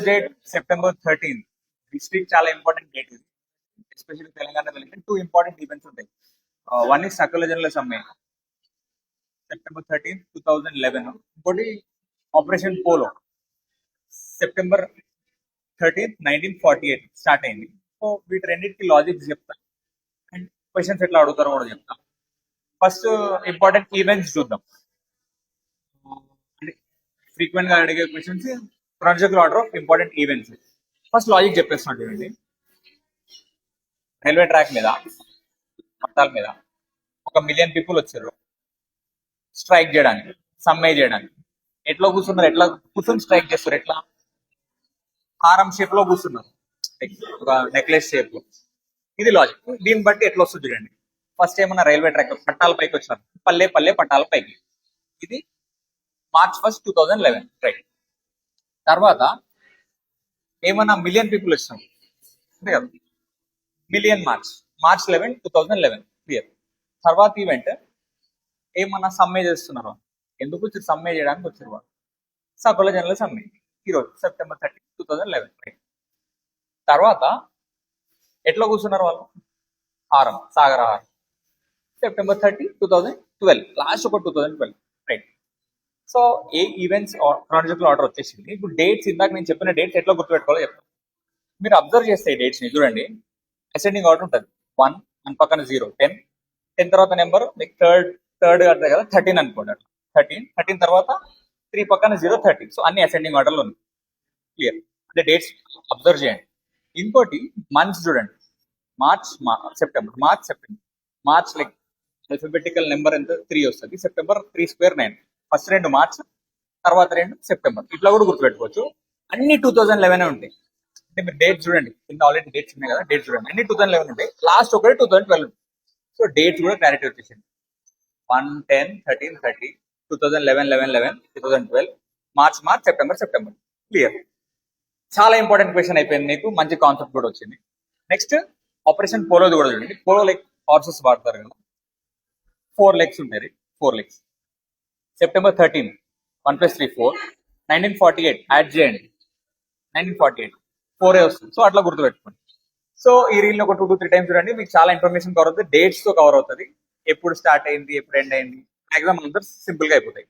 Date September 13. District చాలా important date ఇది, especially Telangana two important events ఉంటాయి. వన్ ఇస్ సకల జనుల సమ్మె సెప్టెంబర్ 13, 2011. ఇంకోటి ఆపరేషన్ పోలో సెప్టెంబర్ 13, 1948 స్టార్ట్ అయింది. సో వీటి రెండింటికి లాజిక్స్ చెప్తా అండ్ క్వశ్చన్స్ ఎట్లా అడుగుతారో కూడా చెప్తా. ఫస్ట్ ఇంపార్టెంట్ ఈవెంట్స్ చూద్దాం. అంటే ఫ్రీక్వెంట్ గా అడిగే questions Chronicle order of important events. First logic చెప్పేస్తున్నాను చూడండి. రైల్వే ట్రాక్ మీద పట్టాల మీద 1 million పీపుల్ వచ్చారు స్ట్రైక్ చేయడానికి, సమ్మె చేయడానికి. ఎట్లా కూర్చున్నారు, ఎట్లా కూర్చొని స్ట్రైక్ చేస్తారు, ఎట్లా హారం షేప్ లో కూర్చున్నారు, ఒక నెక్లెస్ షేప్ లో. ఇది లాజిక్. దీన్ని బట్టి ఎట్లా వస్తుంది చూడండి. ఫస్ట్ ఏమన్నా రైల్వే ట్రాక్ పట్టాల పైకి వచ్చారు, పల్లె పల్లె పట్టాల పైకి. ఇది March 1, 2011 రైట్. తర్వాత ఏమన్నా మిలియన్ పీపుల్ వచ్చారు అంతే కదా, మిలియన్ మార్చ్ 11, 2011 క్లియర్. తర్వాత ఈవెంట్ ఏమన్నా సమ్మె చేస్తున్నారు, ఎందుకు వచ్చారు సమ్మె చేయడానికి వచ్చారు వాళ్ళు, సకల జనుల సమ్మె ఈరోజు సెప్టెంబర్ 30, 2011 రైట్. తర్వాత ఎట్లా కూర్చున్నారు వాళ్ళు, హారం సాగరహారం సెప్టెంబర్ 30, 2012 లాస్ట్ ఒక 2012 రైట్. సో ఏ ఈవెంట్స్ క్రానికల్ ఆర్డర్ వచ్చేసింది. ఇప్పుడు డేట్స్ ఇందాక నేను చెప్పిన డేట్స్ ఎట్లా గుర్తుపెట్టుకోవాలో చెప్తాను. మీరు అబ్జర్వ్ చేస్తే ఈ డేట్స్ ని చూడండి, అసెండింగ్ ఆర్డర్ ఉంటుంది. 1 పక్కన 0, 10 తర్వాత నెంబర్ లైక్ థర్డ్ అంటే కదా 13 అనుకోండి, అట్లా 13 తర్వాత 3 పక్కన 0, 30. సో అన్ని అసెండింగ్ ఆర్డర్ లో ఉంది. క్లియర్ అంటే డేట్స్ అబ్జర్వ్ చేయండి. ఇంకోటి మంత్స్ చూడండి, September March like alphabetical number ఎంత 3 వస్తుంది. September 3 square 9. ఫస్ట్ 2 మార్చ్, తర్వాత 2 సెప్టెంబర్. ఇట్లా కూడా గుర్తుపెట్టుకోవచ్చు. అన్ని 2011 ఉంటాయి. అంటే మీరు డేట్ చూడండి, కింద ఆల్రెడీ డేట్స్ ఉన్నాయి కదా, డేట్ చూడండి అన్ని 2011 ఉంటాయి. లాస్ట్ ఒకటి 2012 ఉంటుంది. సో డేట్ కూడా క్లారిటీ వచ్చేసింది. 1, 10, 13, 30, 2011, 11, 2012, మార్చ్ సెప్టెంబర్ క్లియర్. చాలా ఇంపార్టెంట్ క్వశ్చన్ అయిపోయింది మీకు, మంచి కాన్సెప్ట్ కూడా వచ్చింది. నెక్స్ట్ ఆపరేషన్ పోలోది కూడా చూడండి. పోలో లైక్ హార్సెస్ వాడతారు కదా, 4 legs ఉంటాయి. 4 legs. సెప్టెంబర్ 13, 1 + 3 4, 1948 యాడ్ చేయండి, 1948 4 వస్తుంది. సో అట్లా గుర్తుపెట్టుకోండి. సో ఈ రీల్ ఒక 2 to 3 టైమ్స్ చూడండి, మీకు చాలా ఇన్ఫర్మేషన్ కవర్ అవుతుంది. డేట్స్ తో కవర్ అవుతుంది, ఎప్పుడు స్టార్ట్ అయింది, ఎప్పుడు ఎండ్ అయింది. ఎగ్జామ్ ఆన్సర్స్ సింపుల్ గా అయిపోతాయి.